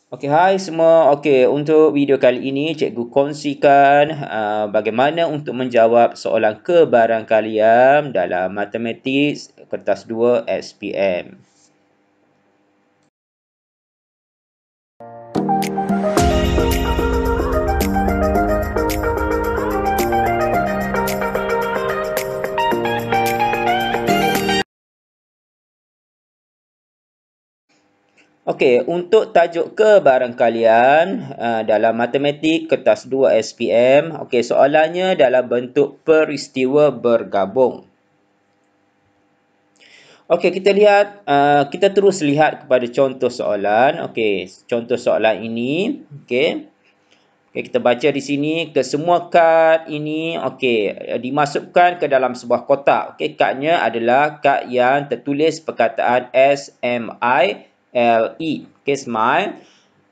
Okey, hai semua. Okey, untuk video kali ini cikgu kongsikan bagaimana untuk menjawab soalan kebarangkalian dalam matematik kertas 2 SPM. Okey, untuk tajuk kebarangkalian dalam matematik kertas 2 SPM, okey, soalannya dalam bentuk peristiwa bergabung. Okey, kita lihat, kita terus lihat kepada contoh soalan. Okey, contoh soalan ini, okey. Okey, kita baca di sini, kesemua kad ini, okey, dimasukkan ke dalam sebuah kotak. Okey, kadnya adalah kad yang tertulis perkataan SMILE. Okey, smile.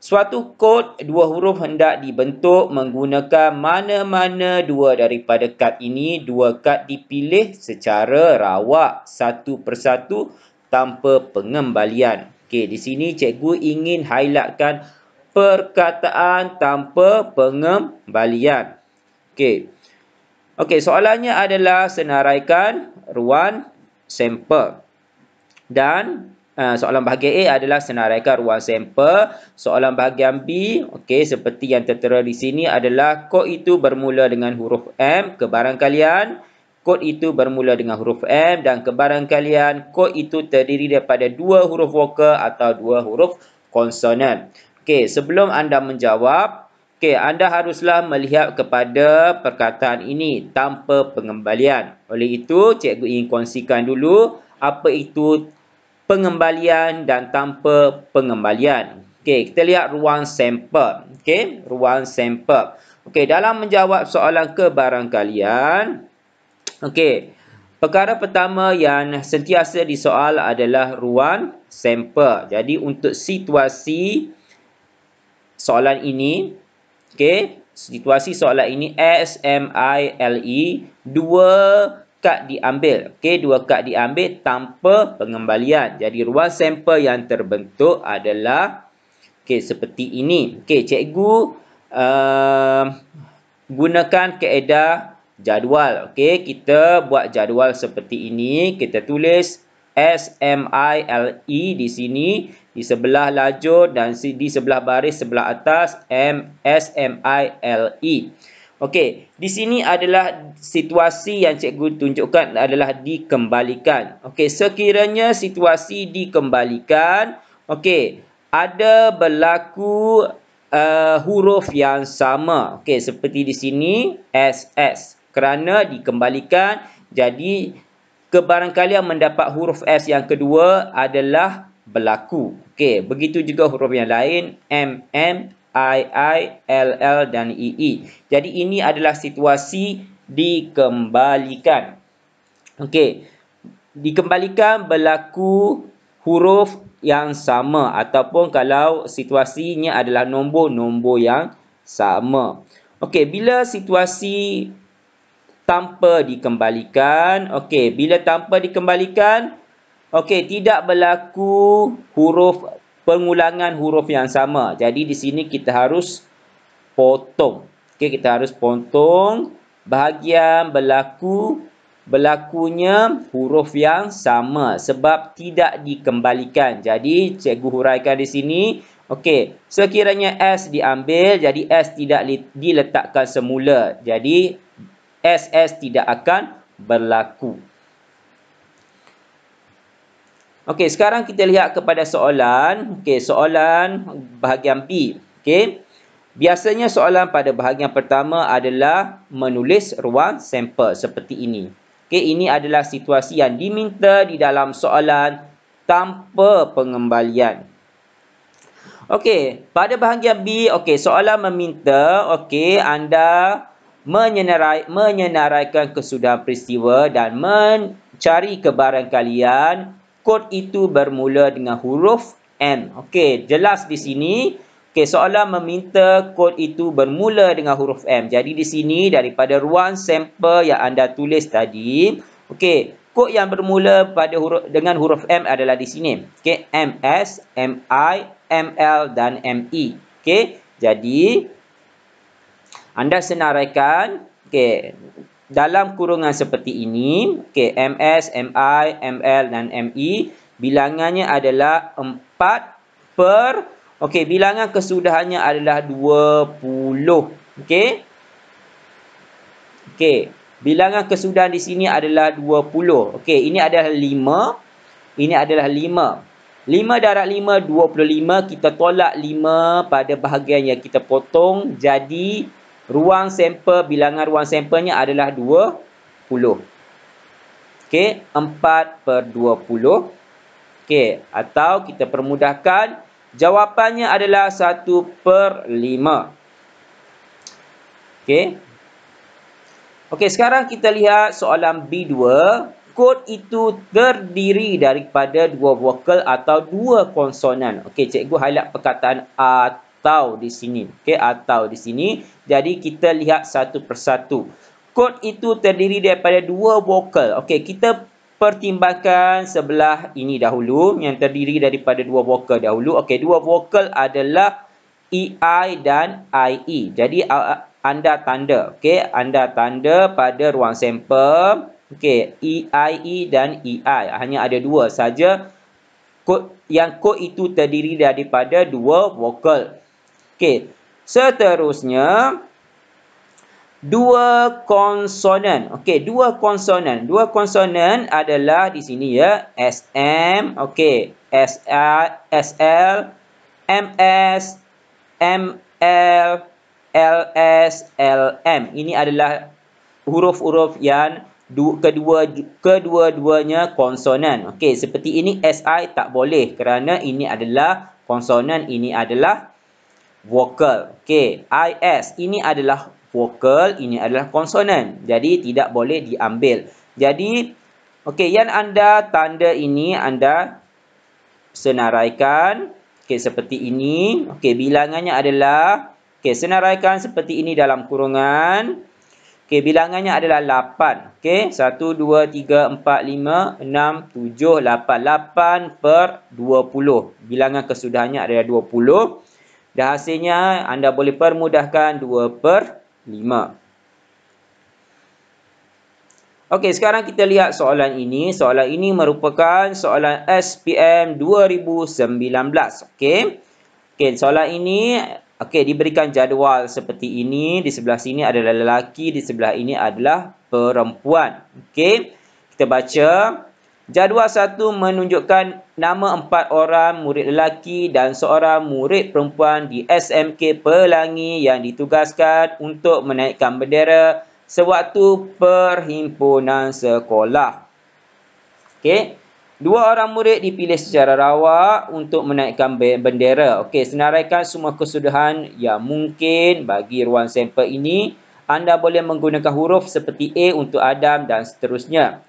Suatu kod dua huruf hendak dibentuk menggunakan mana-mana dua daripada kad ini. Dua kad dipilih secara rawak satu persatu tanpa pengembalian. Okey, di sini cikgu ingin highlightkan perkataan tanpa pengembalian. Okey. Okey, soalannya adalah senaraikan ruang sampel. Dan soalan bahagian A adalah senaraikan ruang sampel. Soalan bahagian B, okey, seperti yang tertera di sini adalah kod itu bermula dengan huruf M, kebarangkalian kod itu bermula dengan huruf M, dan kebarangkalian kod itu terdiri daripada dua huruf vokal atau dua huruf konsonan. Okey, sebelum anda menjawab, okey, anda haruslah melihat kepada perkataan ini tanpa pengembalian. Oleh itu, cikgu ingin kongsikan dulu apa itu pengembalian dan tanpa pengembalian. Okey, kita lihat ruang sampel. Okey, ruang sampel. Okey, dalam menjawab soalan kebarangkalian, okey, perkara pertama yang sentiasa disoal adalah ruang sampel. Jadi untuk situasi soalan ini, okey, situasi soalan ini SMILE, dua kad diambil. Okey, dua kad diambil tanpa pengembalian. Jadi ruang sampel yang terbentuk adalah okey seperti ini. Okey, cikgu gunakan kaedah jadual. Okey, kita buat jadual seperti ini. Kita tulis SMILE di sini, di sebelah lajur dan di sebelah baris sebelah atas SMILE. Okey, di sini adalah situasi yang cikgu tunjukkan adalah dikembalikan. Okey, sekiranya situasi dikembalikan, okey, ada berlaku huruf yang sama. Okey, seperti di sini SS. Kerana dikembalikan, jadi kebarangkalian mendapat huruf S yang kedua adalah berlaku. Okey, begitu juga huruf yang lain MM, II, LL dan II. Jadi ini adalah situasi dikembalikan. Okey, dikembalikan berlaku huruf yang sama ataupun kalau situasinya adalah nombor-nombor yang sama. Okey, bila situasi tanpa dikembalikan, okey, bila tanpa dikembalikan, okey, tidak berlaku pengulangan huruf yang sama. Jadi di sini kita harus potong. Okey, kita harus potong bahagian berlakunya huruf yang sama sebab tidak dikembalikan. Jadi cikgu huraikan di sini. Okey, sekiranya S diambil, jadi S tidak diletakkan semula. Jadi SS tidak akan berlaku. Okey, sekarang kita lihat kepada soalan. Okey, soalan bahagian B. Okey. Biasanya soalan pada bahagian pertama adalah menulis ruang sampel seperti ini. Okey, ini adalah situasi yang diminta di dalam soalan tanpa pengembalian. Okey, pada bahagian B, okey, soalan meminta okey anda menyenaraikan kesudahan peristiwa dan mencari kebarangkalian kod itu bermula dengan huruf M. Okey, jelas di sini. Okey, soalan meminta kod itu bermula dengan huruf M. Jadi di sini daripada ruang sampel yang anda tulis tadi, okey, kod yang bermula dengan huruf M adalah di sini. Okey, MS, MI, ML dan ME. Okey, jadi anda senaraikan dalam kurungan seperti ini, MS, MI, ML dan ME, bilangannya adalah 4 per, bilangan kesudahannya adalah 20. Bilangan kesudahan di sini adalah 20. Ini adalah 5. Ini adalah 5. 5 darab 5, 25. Kita tolak 5 pada bahagian yang kita potong. Jadi, bilangan ruang sampelnya adalah 20. 4 per 20. Atau kita permudahkan, jawapannya adalah 1 per 5. Sekarang kita lihat soalan B2. Kod itu terdiri daripada 2 vokal atau 2 konsonan. Cikgu highlight perkataan atau di sini. Atau di sini. Jadi kita lihat satu persatu. Kod itu terdiri daripada 2 vokal. Kita pertimbangkan sebelah ini dahulu, yang terdiri daripada 2 vokal dahulu. 2 vokal adalah EI dan IE. Jadi anda tanda, anda tanda pada ruang sampel, EIE dan EI. Hanya ada 2 saja. Kod itu terdiri daripada 2 vokal. Seterusnya 2 konsonan. 2 konsonan. 2 konsonan adalah di sini ya, SM, SL, MS, ML, LS, LM. Ini adalah huruf-huruf yang kedua-duanya konsonan. Seperti ini SI tak boleh kerana ini adalah konsonan, ini adalah vokal. IS ini adalah vokal, ini adalah konsonan. Jadi tidak boleh diambil. Jadi yang anda tanda ini anda senaraikan seperti ini. Bilangannya adalah senaraikan seperti ini dalam kurungan. Bilangannya adalah 8. 1, 2, 3, 4, 5, 6, 7, 8. 8 per 20. Bilangan kesudahannya adalah 20. Dan hasilnya anda boleh permudahkan 2 per 5. Sekarang kita lihat soalan ini. Soalan ini merupakan soalan SPM 2019. Soalan ini diberikan jadual seperti ini. Di sebelah sini adalah lelaki, di sebelah ini adalah perempuan. Kita baca. Jadual 1 menunjukkan nama 4 orang murid lelaki dan seorang murid perempuan di SMK Pelangi yang ditugaskan untuk menaikkan bendera sewaktu perhimpunan sekolah. 2 orang murid dipilih secara rawak untuk menaikkan bendera. Senaraikan semua kesudahan yang mungkin bagi ruang sampel ini. Anda boleh menggunakan huruf seperti A untuk Adam dan seterusnya.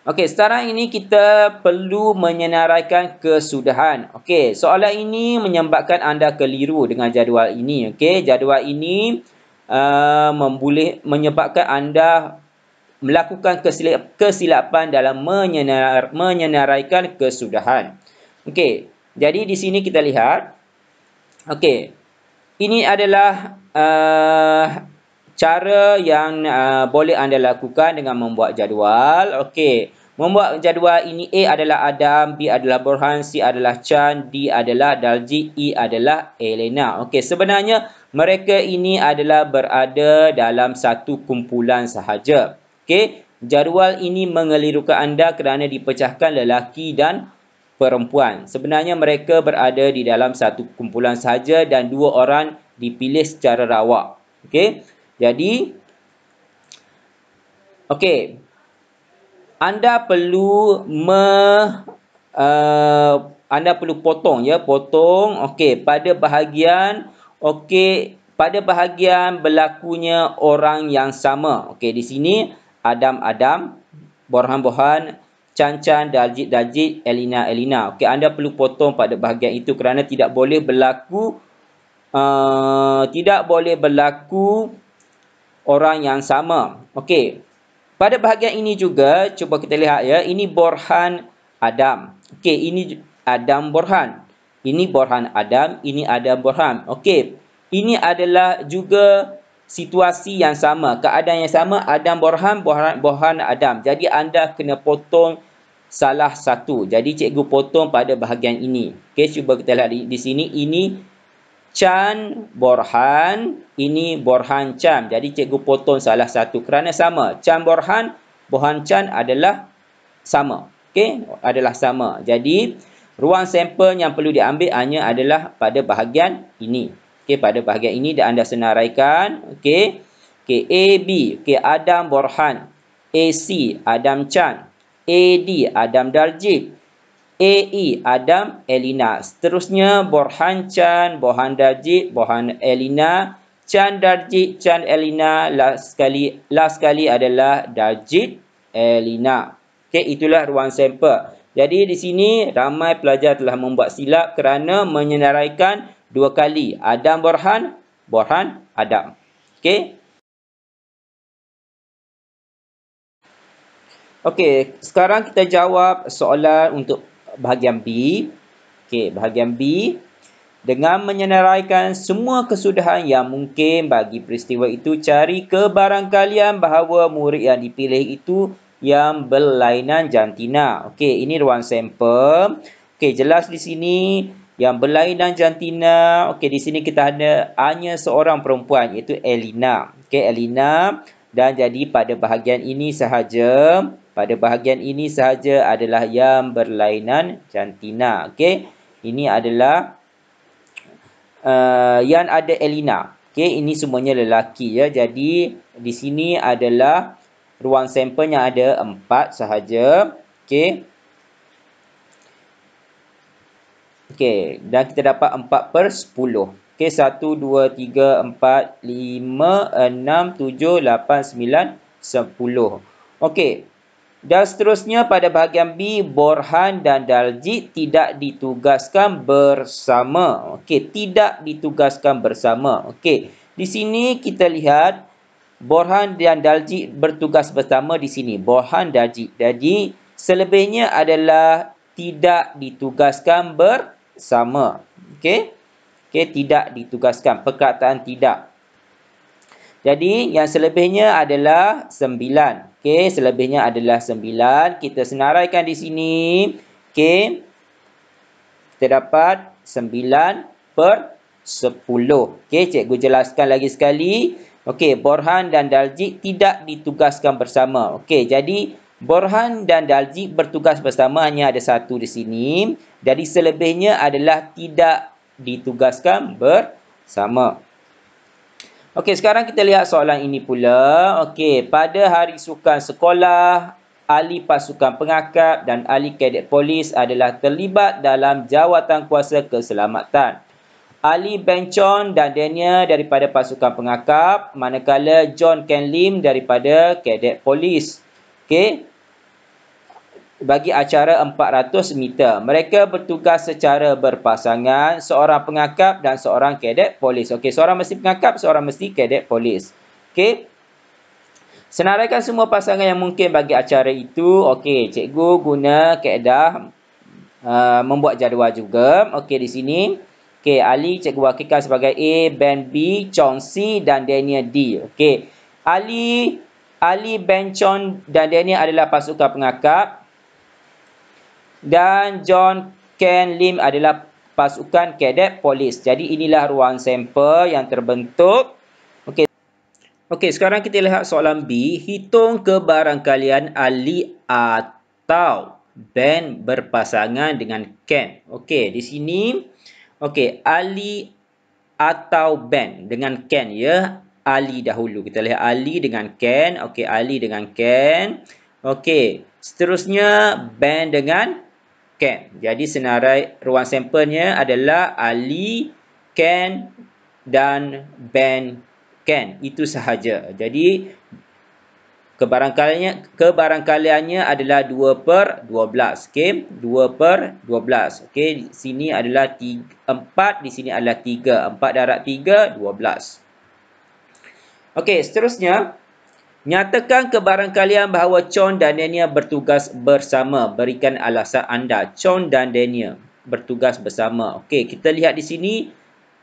Sekarang ini kita perlu menyenaraikan kesudahan. Soalan ini menyebabkan anda keliru dengan jadual ini. Jadual ini menyebabkan anda melakukan kesilapan dalam menyenaraikan kesudahan. Jadi di sini kita lihat. Ini adalah cara yang boleh anda lakukan dengan membuat jadual. Membuat jadual ini, A adalah Adam, B adalah Borhan, C adalah Chan, D adalah Daljit, E adalah Elena. Sebenarnya mereka ini adalah berada dalam satu kumpulan sahaja. Jadual ini mengelirukan anda kerana dipecahkan lelaki dan perempuan. Sebenarnya mereka berada di dalam satu kumpulan sahaja dan 2 orang dipilih secara rawak. Jadi, anda perlu potong ya, potong pada bahagian pada bahagian berlakunya orang yang sama. Di sini Adam, Borhan, Chan, Daljit, Elina. Anda perlu potong pada bahagian itu kerana tidak boleh berlaku orang yang sama. Pada bahagian ini juga, cuba kita lihat ya. Ini Borhan Adam. Ini Adam Borhan. Ini Borhan Adam, ini Adam Borhan. Okey. Ini adalah juga situasi yang sama, keadaan yang sama, Adam Borhan, Borhan Adam. Jadi anda kena potong salah satu. Jadi cikgu potong pada bahagian ini. Okey, cuba kita lihat di sini. Ini Chan Borhan, ini Borhan Chan. Jadi cikgu potong salah satu kerana sama. Chan Borhan, Borhan Chan adalah sama. Okey, adalah sama. Jadi ruang sampel yang perlu diambil hanya adalah pada bahagian ini. Okey, pada bahagian ini dan anda senaraikan. Okey. Okey, AB, okey, Adam Borhan. AC, Adam Chan. AD, Adam Daljit. AE, Adam Elina. Seterusnya Borhan Chan, Borhan Daljit, Borhan Elina, Chan Daljit, Chan Elina. Last sekali adalah Daljit Elina. Okey, itulah ruang sampel. Jadi di sini ramai pelajar telah membuat silap kerana menyenaraikan dua kali. Adam Borhan, Borhan Adam. Okey. Okey, sekarang kita jawab soalan untuk bahagian B. Okey, bahagian B. Dengan menyenaraikan semua kesudahan yang mungkin bagi peristiwa itu, cari kebarangkalian bahawa murid yang dipilih itu yang berlainan jantina. Okey, ini ruang sampel. Okey, jelas di sini yang berlainan jantina. Okey, di sini kita ada hanya seorang perempuan iaitu Elina. Okey, Elina, dan jadi pada bahagian ini sahaja, adalah yang berlainan jantina. Okey, ini adalah yang ada Elina. Okey, ini semuanya lelaki ya. Jadi di sini adalah ruang sampelnya ada 4 sahaja. Okey. Okey, dan kita dapat 4/10. Okey, 1 2 3 4 5 6 7 8 9 10. Okey. Dan seterusnya pada bahagian B, Borhan dan Daljit tidak ditugaskan bersama. Okey, tidak ditugaskan bersama. Okey, di sini kita lihat Borhan dan Daljit bertugas bersama di sini. Borhan, Daljit. Jadi selebihnya adalah tidak ditugaskan bersama. Okey. Okey, tidak ditugaskan. Perkataan tidak. Jadi yang selebihnya /9. Okey, selebihnya adalah 9. Kita senaraikan di sini. Okey. Kita dapat 9/10. Okey, cikgu jelaskan lagi sekali. Okey, Borhan dan Daljit tidak ditugaskan bersama. Okey, jadi Borhan dan Daljit bertugas bersama, hanya ada satu di sini. Jadi selebihnya adalah tidak ditugaskan bersama. Okey, sekarang kita lihat soalan ini pula. Okey, pada hari sukan sekolah, ahli pasukan pengakap dan ahli kadet polis adalah terlibat dalam jawatan kuasa keselamatan. Ahli Ben Chon dan Daniel daripada pasukan pengakap, manakala John Ken Lim daripada kadet polis. Okey, bagi acara 400 meter. Mereka bertugas secara berpasangan, seorang pengakap dan seorang kadet polis. Okey, seorang mesti pengakap, seorang mesti kadet polis. Okey. Senaraikan semua pasangan yang mungkin bagi acara itu. Okey, cikgu guna kaedah membuat jadual juga. Okey, di sini. Okey, Ali cikgu wakilkan sebagai A, Ben B, Chong C dan Daniel D. Okey. Ali, Ben Chon dan Daniel adalah pasukan pengakap. Dan John Ken Lim adalah pasukan kadet polis. Jadi inilah ruang sampel yang terbentuk. Okey. Okey, sekarang kita lihat soalan B. Hitung kebarangkalian Ali atau Ben berpasangan dengan Ken. Okey, di sini okey, Ali atau Ben dengan Ken ya. Ali dahulu. Kita lihat Ali dengan Ken. Okey, Ali dengan Ken. Okey, seterusnya Ben dengan Ken. Jadi senarai ruang sampelnya adalah Ali, Ken dan Ben Ken. Itu sahaja. Jadi kebarangkaliannya adalah 2/12. Okey, 2/12. Okey, di sini adalah 4, di sini adalah 3. 4 darab 3, 12. Okey, seterusnya nyatakan kebarangkalian bahawa Chon dan Daniel bertugas bersama. Berikan alasan anda. Chon dan Daniel. bertugas bersama. Okey, kita lihat di sini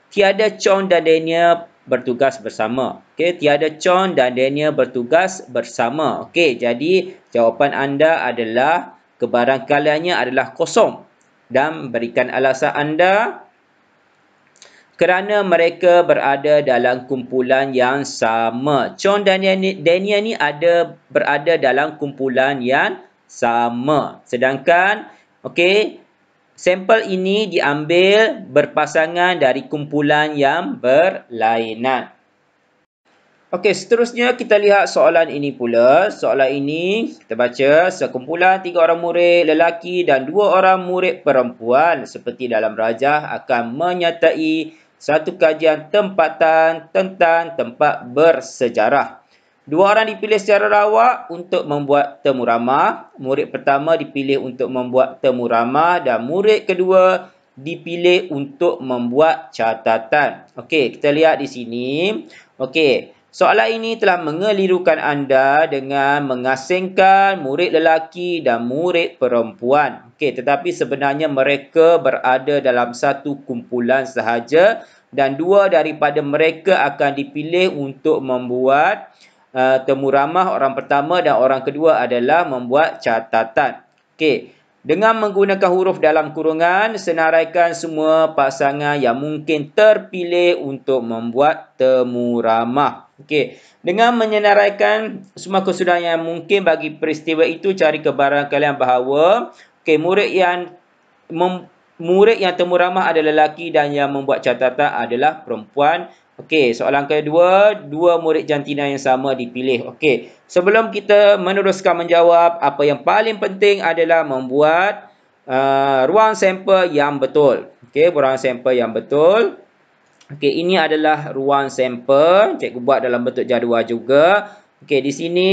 tiada Chong dan Daniel bertugas bersama. Okey, tiada Chong dan Daniel bertugas bersama. Okey, jadi jawapan anda adalah kebarangkaliannya adalah kosong dan berikan alasan anda kerana mereka berada dalam kumpulan yang sama. Chong dan Daniel ni berada dalam kumpulan yang sama. Sedangkan, okey, sampel ini diambil berpasangan dari kumpulan yang berlainan. Okey, seterusnya kita lihat soalan ini pula. Soalan ini kita baca, sekumpulan 3 orang murid lelaki dan 2 orang murid perempuan seperti dalam rajah akan menyertai satu kajian tempatan tentang tempat bersejarah. 2 orang dipilih secara rawak untuk membuat temu ramah. Murid pertama dipilih untuk membuat temu ramah dan murid kedua dipilih untuk membuat catatan. Okey, kita lihat di sini. Okey, soalan ini telah mengelirukan anda dengan mengasingkan murid lelaki dan murid perempuan. Okey, tetapi sebenarnya mereka berada dalam satu kumpulan sahaja dan 2 daripada mereka akan dipilih untuk membuat temu ramah. Orang pertama dan orang kedua adalah membuat catatan. Okey, dengan menggunakan huruf dalam kurungan, senaraikan semua pasangan yang mungkin terpilih untuk membuat temu ramah. Okey, dengan menyenaraikan semua kesudahan yang mungkin bagi peristiwa itu, cari kebarangkalian bahawa murid yang temu ramah adalah lelaki dan yang membuat catatan adalah perempuan. Okey, soalan kedua, 2 murid jantina yang sama dipilih. Okey, sebelum kita meneruskan menjawab, apa yang paling penting adalah membuat ruang sampel yang betul. Okey, ruang sampel yang betul. Okey, ini adalah ruang sampel. Cikgu buat dalam bentuk jadual juga. Okey, di sini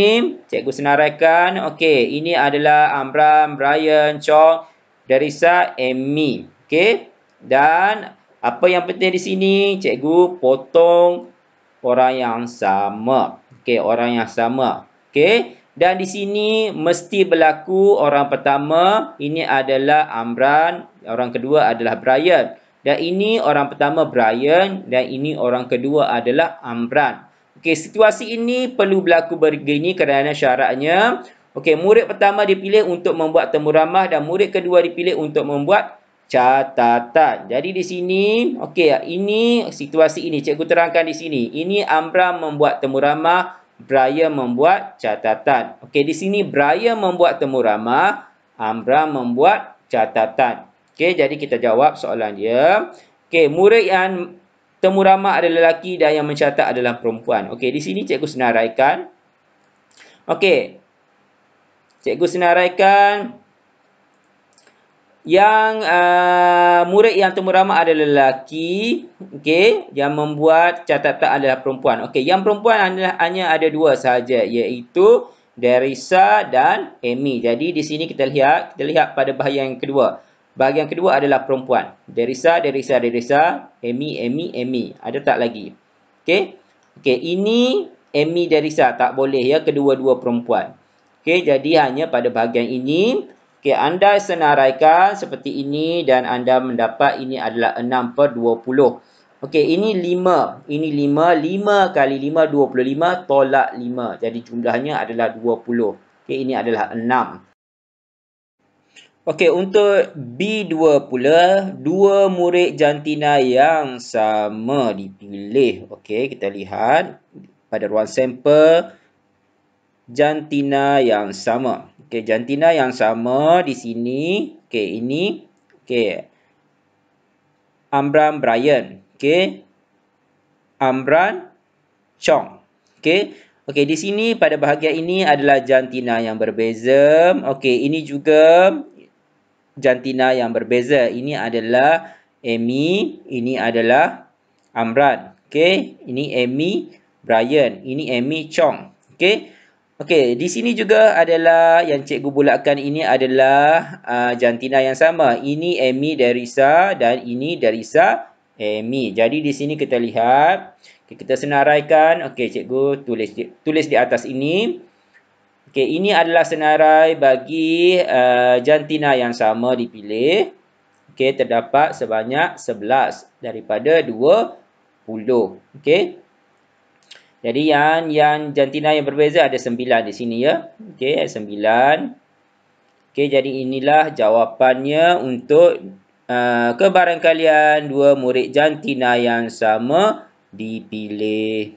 cikgu senaraikan. Okey, ini adalah Amran, Brian, Chong, Darissa, Amy. Okey, dan apa yang penting di sini, cikgu potong orang yang sama. Okey, orang yang sama. Okey, dan di sini mesti berlaku orang pertama, ini adalah Amran, orang kedua adalah Brian. Dan ini orang pertama Brian dan ini orang kedua adalah Amran. Okey, situasi ini perlu berlaku begini kerana syaratnya, okey, murid pertama dipilih untuk membuat temu ramah dan murid kedua dipilih untuk membuat catatan. Jadi di sini, okey, ini situasi ini cikgu terangkan di sini. Ini Amran membuat temu ramah, Brian membuat catatan. Okey, di sini Brian membuat temu ramah, Amran membuat catatan. Okey, jadi kita jawab soalan dia. Okey, murid yang temu ramah adalah lelaki dan yang mencatat adalah perempuan. Okey, di sini cikgu senaraikan. Okey, cikgu senaraikan yang murid yang temu ramah adalah lelaki, okey, yang membuat catatan adalah perempuan. Okey, yang perempuan hanya ada 2 sahaja, iaitu Darissa dan Amy. Jadi di sini kita lihat pada bahagian yang kedua. Bahagian kedua adalah perempuan. Darissa, Amy. Ada tak lagi? Okey. Okey, ini Amy, Darissa, tak boleh ya, kedua-dua perempuan. Okey, jadi hanya pada bahagian ini. Okey, anda senaraikan seperti ini dan anda mendapat ini adalah 6/20. Okey, ini 5. Ini 5. 5 kali 5, 25 tolak 5. Jadi jumlahnya adalah 20. Okey, ini adalah 6. Okey, untuk B2 pula, 2 murid jantina yang sama dipilih. Okey, kita lihat pada ruang sampel jantina yang sama. Okey, jantina yang sama di sini. Okey, ini. Okey. Amran, Brian. Okey. Amran, Chong. Okey. Okey, di sini pada bahagian ini adalah jantina yang berbeza. Okey, ini juga jantina yang berbeza. Ini adalah Amy, ini adalah Amran. Okey, ini Amy, Brian, ini Amy, Chong. Okey. Okey, di sini juga adalah yang cikgu bulatkan, ini adalah jantina yang sama. Ini Amy, Darissa dan ini Darissa, Amy. Jadi di sini kita lihat, kita senaraikan. Okey, cikgu tulis di atas ini. Okey, ini adalah senarai bagi jantina yang sama dipilih. Okey, terdapat sebanyak 11 daripada 20. Okey. Jadi yang jantina yang berbeza ada 9 di sini ya. Okey, 9. Okey, jadi inilah jawapannya untuk kebarangkalian dua murid jantina yang sama dipilih.